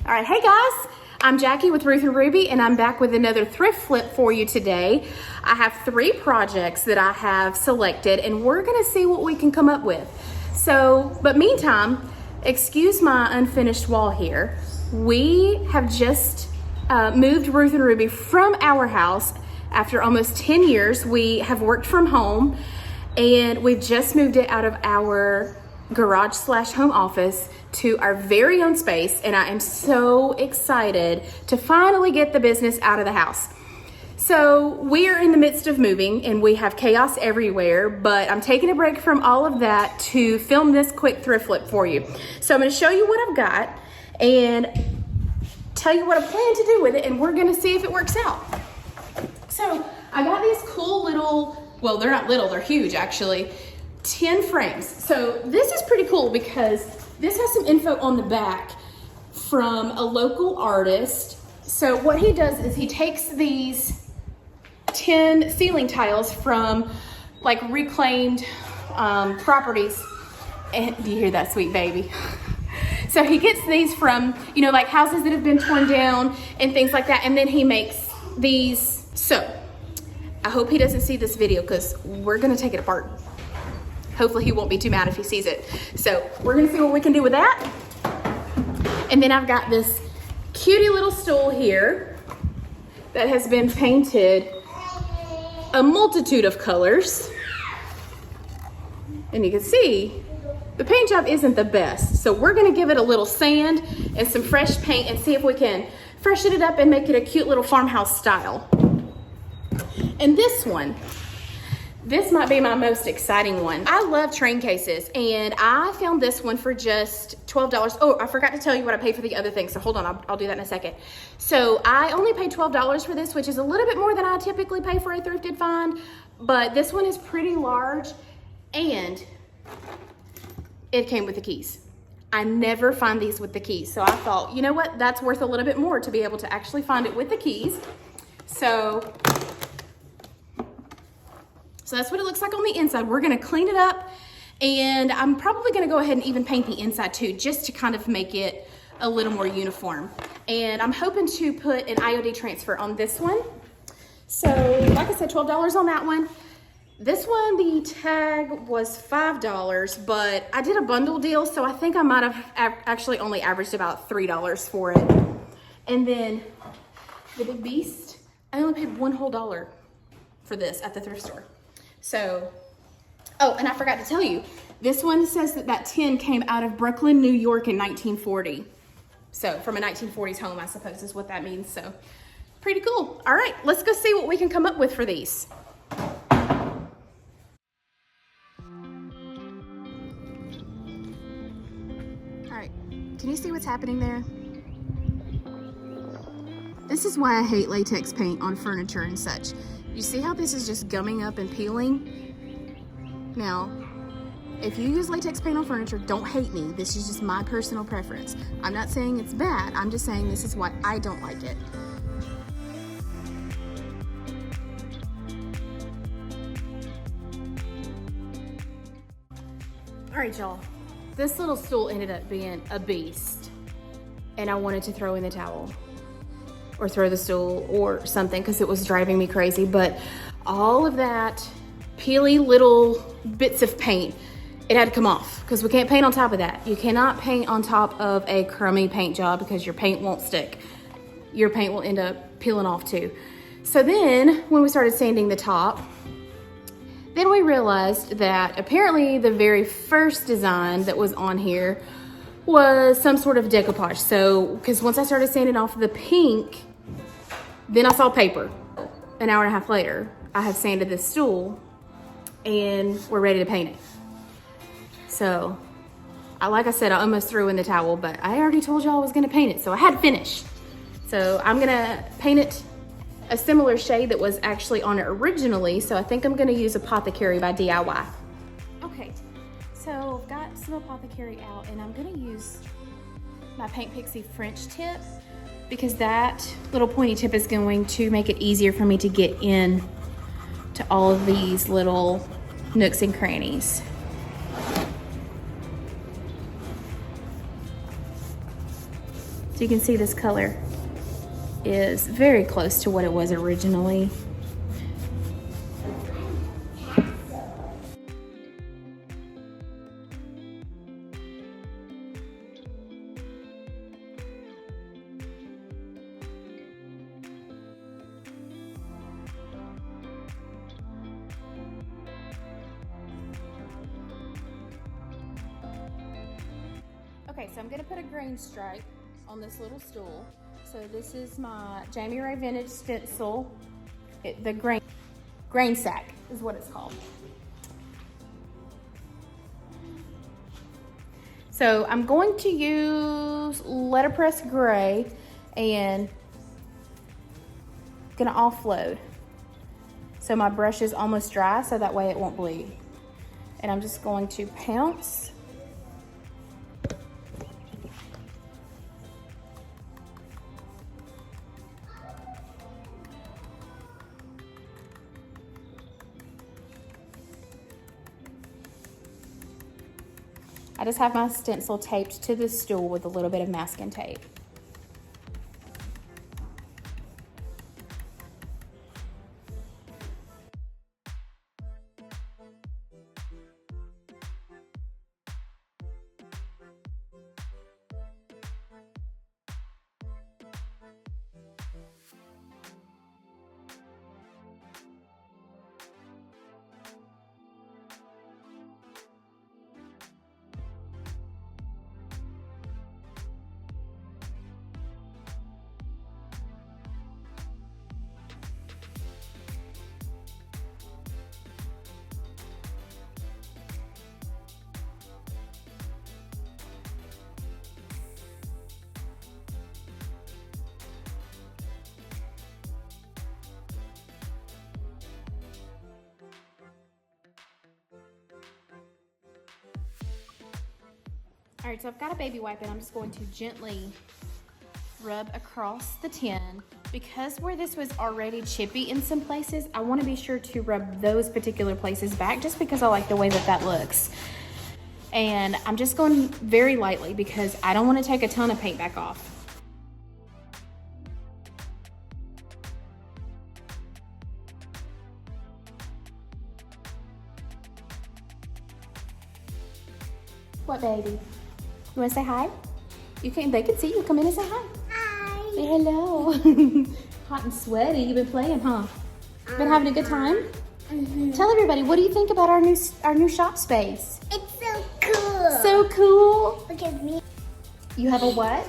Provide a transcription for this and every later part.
All right, hey guys, I'm Jackie with Ruth and Ruby, and I'm back with another thrift flip for you today. I have 3 projects that I have selected, and we're gonna see what we can come up with. But meantime, excuse my unfinished wall here. We have just moved Ruth and Ruby from our house. After almost 10 years, we have worked from home, and we've just moved it out of our garage / home office to our very own space, and I am so excited to finally get the business out of the house. So we are in the midst of moving and we have chaos everywhere, but I'm taking a break from all of that to film this quick thrift flip for you. So I'm going to show you what I've got and tell you what I plan to do with it, and we're going to see if it works out. So I got these cool little, well, they're not little, they're huge actually, 10 frames. So this is pretty cool because this has some info on the back from a local artist. So what he does is he takes these 10 ceiling tiles from like reclaimed properties. And do you hear that, sweet baby? So he gets these from, you know, like houses that have been torn down and things like that. And then he makes these. So I hope he doesn't see this video because we're gonna take it apart. Hopefully he won't be too mad if he sees it. So we're gonna see what we can do with that. And then I've got this cutie little stool here that has been painted a multitude of colors. And you can see the paint job isn't the best. So we're gonna give it a little sand and some fresh paint and see if we can freshen it up and make it a cute little farmhouse style. And this might be my most exciting one. I love train cases, and I found this one for just $12. Oh, I forgot to tell you what I paid for the other thing, so hold on, I'll do that in a second. So I only paid $12 for this, which is a little bit more than I typically pay for a thrifted find, but this one is pretty large, and it came with the keys. I never find these with the keys, so I thought, you know what, that's worth a little bit more to be able to actually find it with the keys. So that's what it looks like on the inside. We're gonna clean it up, and I'm probably gonna go ahead and even paint the inside too, just to kind of make it a little more uniform. And I'm hoping to put an IOD transfer on this one. So like I said, $12 on that one. This one, the tag was $5, but I did a bundle deal, so I think I might have actually only averaged about $3 for it. And then the big beast, I only paid $1 whole for this at the thrift store. So, oh, and I forgot to tell you, this one says that 10 came out of Brooklyn, New York in 1940. So from a 1940s home, I suppose is what that means. So pretty cool. All right, let's go see what we can come up with for these. All right, can you see what's happening there? This is why I hate latex paint on furniture and such. You see how this is just gumming up and peeling? Now, if you use latex paint on furniture, don't hate me. This is just my personal preference. I'm not saying it's bad. I'm just saying this is why I don't like it. All right, y'all. This little stool ended up being a beast, and I wanted to throw in the towel or throw the stool or something because it was driving me crazy. But all of that peely little bits of paint, it had to come off because we can't paint on top of that. You cannot paint on top of a crummy paint job because your paint won't stick. Your paint will end up peeling off too. So then when we started sanding the top, then we realized that apparently the very first design that was on here was some sort of decoupage. So, because once I started sanding off the pink, then I saw paper. An hour and a half later, I have sanded this stool and we're ready to paint it. So, like I said, I almost threw in the towel, but I already told y'all I was gonna paint it, so I had to finish. So I'm gonna paint it a similar shade that was actually on it originally, so I think I'm gonna use Apothecary by DIY. Okay. So I've got some Apothecary out, and I'm gonna use my Paint Pixie French tip because that little pointy tip is going to make it easier for me to get in to all of these little nooks and crannies. So you can see this color is very close to what it was originally. Okay, so I'm gonna put a grain stripe on this little stool. So this is my Jami Ray Vintage stencil. The grain sack is what it's called. So I'm going to use letterpress gray and gonna offload. So my brush is almost dry, so that way it won't bleed. And I'm just going to pounce. I just have my stencil taped to the stool with a little bit of masking tape. All right, so I've got a baby wipe and I'm just going to gently rub across the tin. Because where this was already chippy in some places, I want to be sure to rub those particular places back just because I like the way that that looks. And I'm just going very lightly because I don't want to take a ton of paint back off. What, baby? You want to say hi? You can. They can see you. Come in and say hi. Hi. Say hello. Hot and sweaty. You've been playing, huh? Been having a good time? Mm-hmm. Tell everybody, what do you think about our new shop space? It's so cool. So cool. Look at me. You have a what?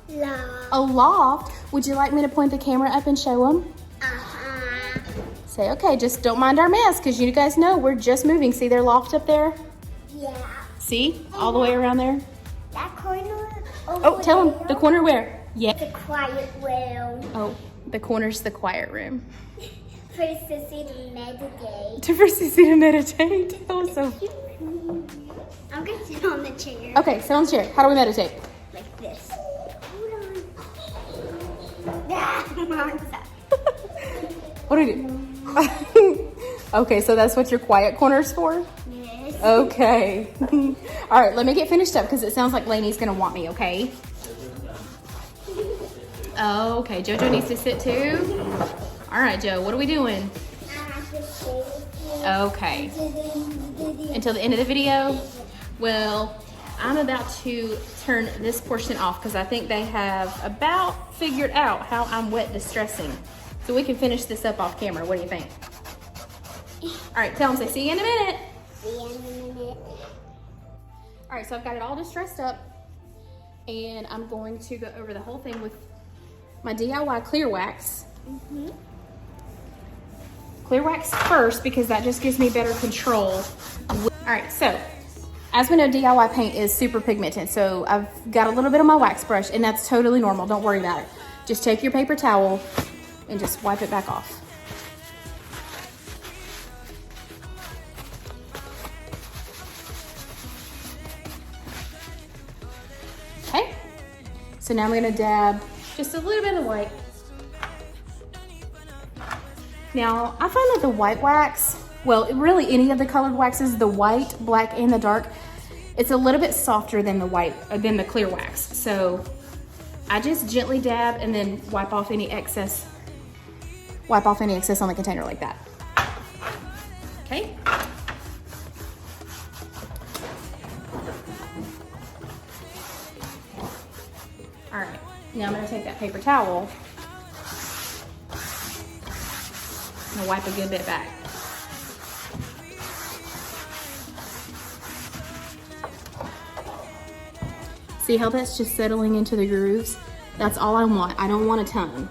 Loft. A loft. Would you like me to point the camera up and show them? Uh-huh. Say, okay, just don't mind our mess because you guys know we're just moving. See their loft up there? Yeah. See? All the way around there? That corner over Oh, tell them. there, The corner where? Yeah. the quiet room. Oh, the corner's the quiet room. First to see the meditate. To first sit and meditate. That was so cute. I'm going to sit on the chair. Okay, sit on the chair. How do we meditate? Like this. Hold on. Ah, What do we do? Okay, so that's what your quiet corner's for? Yes. Okay. All right, let me get finished up because it sounds like Lainey's gonna want me, okay? Oh, okay, JoJo needs to sit too. All right, Joe, what are we doing? I have to stay with you Okay, until the end of the video? Well, I'm about to turn this portion off because I think they have about figured out how I'm wet distressing. So we can finish this up off camera. What do you think? All right, tell them, say, see you in a minute. See you in a minute. All right, so I've got it all distressed up and I'm going to go over the whole thing with my DIY clear wax. Mm-hmm. Clear wax first because that just gives me better control. All right, so as we know, DIY paint is super pigmented. So I've got a little bit on my wax brush and that's totally normal. Don't worry about it. Just take your paper towel and just wipe it back off. Okay, so now I'm gonna dab just a little bit of white. Now, I find that the white wax, well, really any of the colored waxes, the white, black, and the dark, it's a little bit softer than the white, than the clear wax. So I just gently dab and then wipe off any excess on the container like that. Okay. All right, now I'm gonna take that paper towel and wipe a good bit back. See how that's just settling into the grooves? That's all I want. I don't want a ton.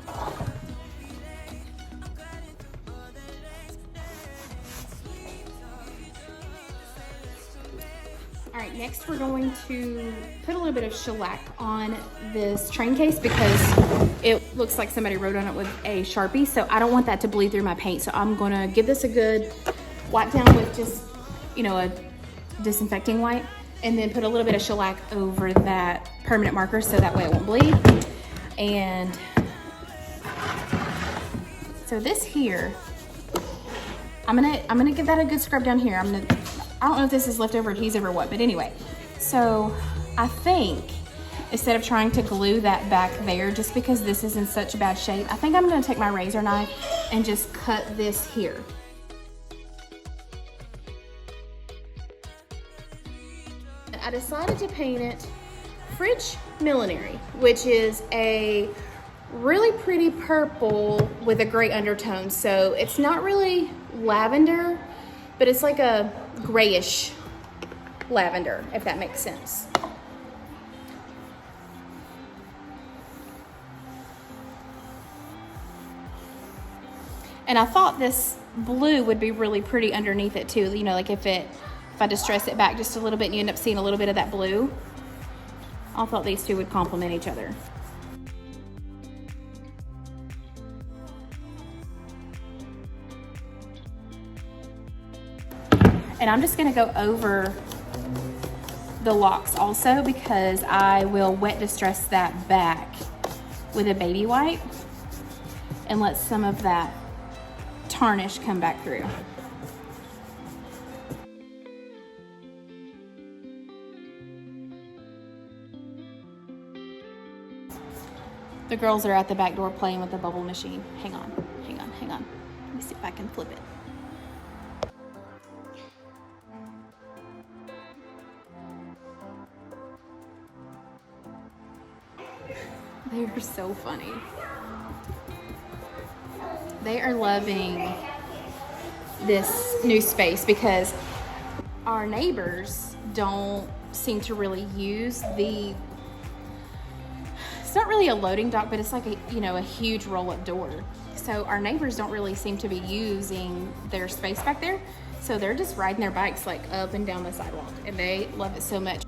All right, next we're going to put a little bit of shellac on this train case because it looks like somebody wrote on it with a Sharpie, so I don't want that to bleed through my paint. So I'm gonna give this a good wipe down with just, you know, a disinfecting wipe, and then put a little bit of shellac over that permanent marker so that way it won't bleed. And so this here, I'm gonna give that a good scrub down here. I don't know if this is leftover adhesive or what, but anyway. So I think instead of trying to glue that back there, just because this is in such bad shape, I think I'm gonna take my razor knife and just cut this here. I decided to paint it French Millinery, which is a really pretty purple with a gray undertone. So it's not really lavender, but it's like a grayish lavender, if that makes sense. And I thought this blue would be really pretty underneath it too. You know, like if I distress it back just a little bit and you end up seeing a little bit of that blue. I thought these two would complement each other. And I'm just gonna go over the locks also because I will wet distress that back with a baby wipe and let some of that tarnish come back through. The girls are at the back door playing with the bubble machine. Hang on. Let me see if I can flip it. They are so funny. They are loving this new space because our neighbors don't seem to really use the, it's not really a loading dock, but it's like a, you know, a huge roll-up door. So our neighbors don't really seem to be using their space back there. So they're just riding their bikes like up and down the sidewalk and they love it so much.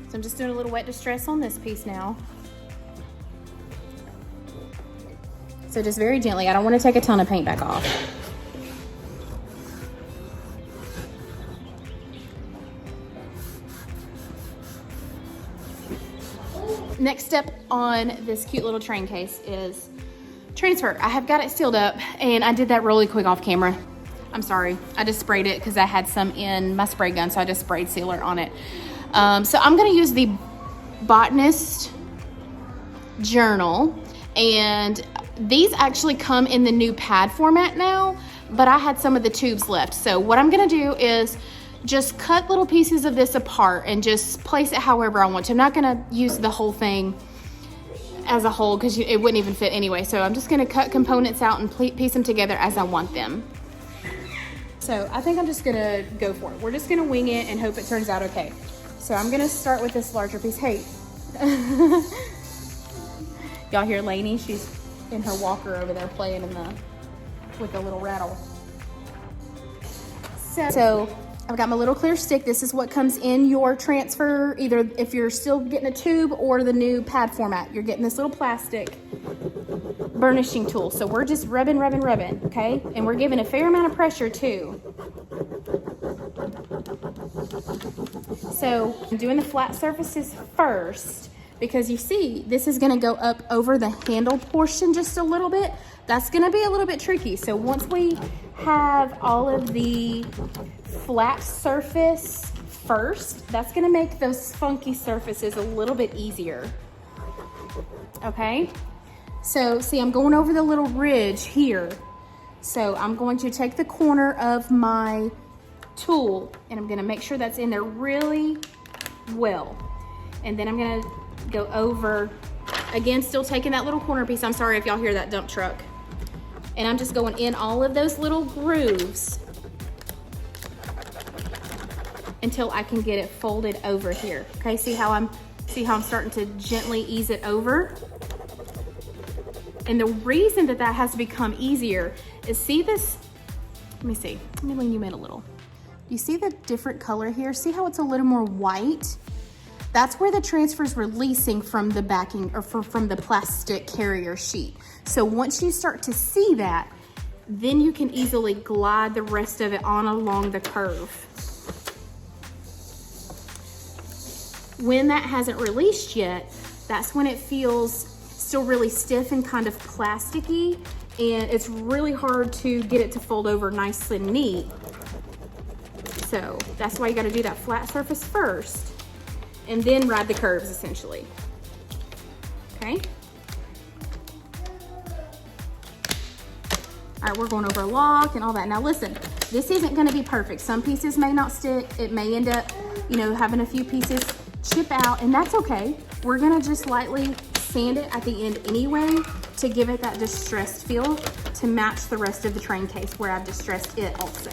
So I'm just doing a little wet distress on this piece now. So just very gently. I don't want to take a ton of paint back off. Next step on this cute little train case is transfer. I have got it sealed up and I did that really quick off camera. I'm sorry. I just sprayed it because I had some in my spray gun, so I just sprayed sealer on it. So I'm going to use the Botanist Journal, and these actually come in the new pad format now, but I had some of the tubes left. So what I'm going to do is just cut little pieces of this apart and just place it however I want to. I'm not going to use the whole thing as a whole because it wouldn't even fit anyway. So I'm just going to cut components out and piece them together as I want them. So I think I'm just going to go for it. We're just going to wing it and hope it turns out okay. So I'm gonna start with this larger piece. Hey, y'all hear Lainey? She's in her walker over there playing with the little rattle. So I've got my little clear stick. This is what comes in your transfer, either if you're still getting a tube or the new pad format. You're getting this little plastic burnishing tool. So we're just rubbing, okay? And we're giving a fair amount of pressure too. So I'm doing the flat surfaces first because you see this is going to go up over the handle portion just a little bit, that's gonna be a little bit tricky. So once we have all of the flat surface first, that's gonna make those funky surfaces a little bit easier. Okay, so see, I'm going over the little ridge here. So I'm going to take the corner of my tool and I'm gonna make sure that's in there really well. And then I'm gonna go over, again, still taking that little corner piece. I'm sorry if y'all hear that dump truck. And I'm just going in all of those little grooves until I can get it folded over here. Okay, see how I'm starting to gently ease it over? And the reason that that has to become easier is, see this, let me see, let me lean you in a little. You see the different color here? See how it's a little more white? That's where the transfer is releasing from the backing, or from the plastic carrier sheet. So once you start to see that, then you can easily glide the rest of it on along the curve. When that hasn't released yet, that's when it feels still really stiff and kind of plasticky, and it's really hard to get it to fold over nice and neat. So that's why you got to do that flat surface first and then ride the curves essentially. Okay. All right, we're going over a lock and all that. Now listen, this isn't going to be perfect. Some pieces may not stick. It may end up, you know, having a few pieces chip out, and that's okay. We're going to just lightly sand it at the end anyway to give it that distressed feel to match the rest of the train case where I've distressed it also.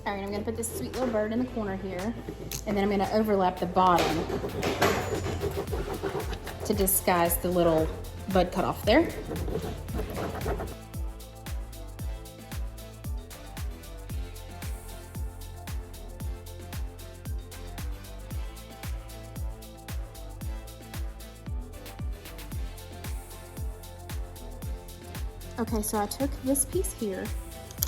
All right, I'm gonna put this sweet little bird in the corner here, and then I'm gonna overlap the bottom to disguise the little bud cut off there. Okay, so I took this piece here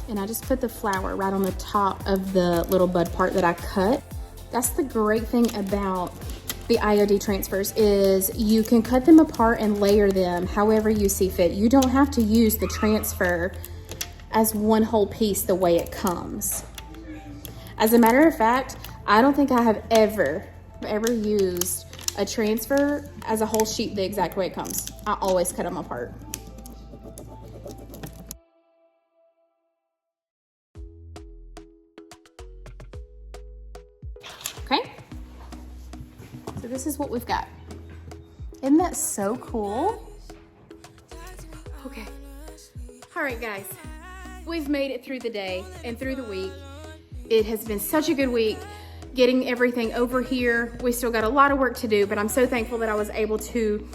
and I just put the flower right on the top of the little bud part that I cut. That's the great thing about the IOD transfers, is you can cut them apart and layer them however you see fit. You don't have to use the transfer as one whole piece the way it comes. As a matter of fact, I don't think I have ever used a transfer as a whole sheet the exact way it comes. I always cut them apart. Okay, so this is what we've got. Isn't that so cool? Okay, all right guys, we've made it through the day and through the week. It has been such a good week getting everything over here. We still got a lot of work to do, but I'm so thankful that I was able to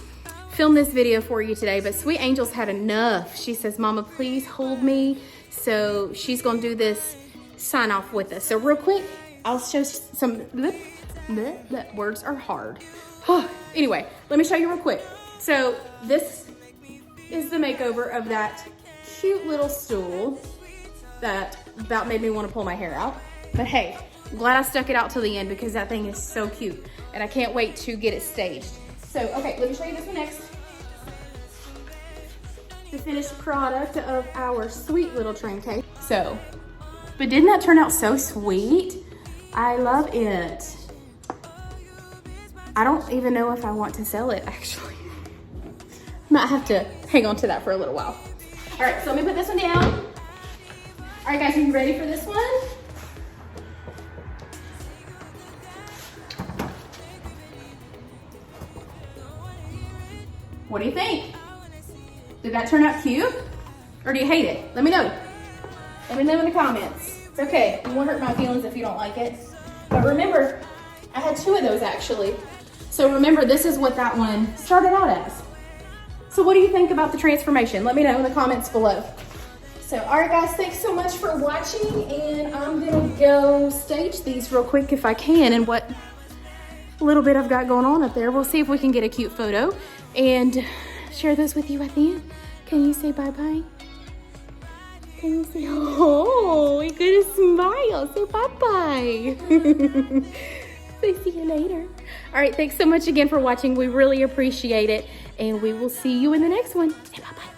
film this video for you today. But Sweet Angel's had enough. She says, Mama, please hold me. So she's gonna do this sign off with us. So real quick, I'll show some, words are hard. Anyway, let me show you real quick. So this is the makeover of that cute little stool that about made me want to pull my hair out. But hey, I'm glad I stuck it out till the end because that thing is so cute and I can't wait to get it staged. So, okay, let me show you this one next. The finished product of our sweet little train cake. So, but didn't that turn out so sweet? I love it. I don't even know if I want to sell it, actually. Might have to hang on to that for a little while. All right, so let me put this one down. All right, guys, are you ready for this one? What do you think? Did that turn out cute? Or do you hate it? Let me know. Let me know in the comments. It's okay, you won't hurt my feelings if you don't like it. But remember, I had 2 of those actually. So remember, this is what that one started out as. So what do you think about the transformation? Let me know in the comments below. So, all right guys, thanks so much for watching, and I'm gonna go stage these real quick if I can. And what little bit I've got going on up there. We'll see if we can get a cute photo and share those with you at the end. Can you say bye-bye? Can you say, oh, you got a smile. Say bye-bye. Say see you later. All right, thanks so much again for watching. We really appreciate it. And we will see you in the next one. Say bye-bye.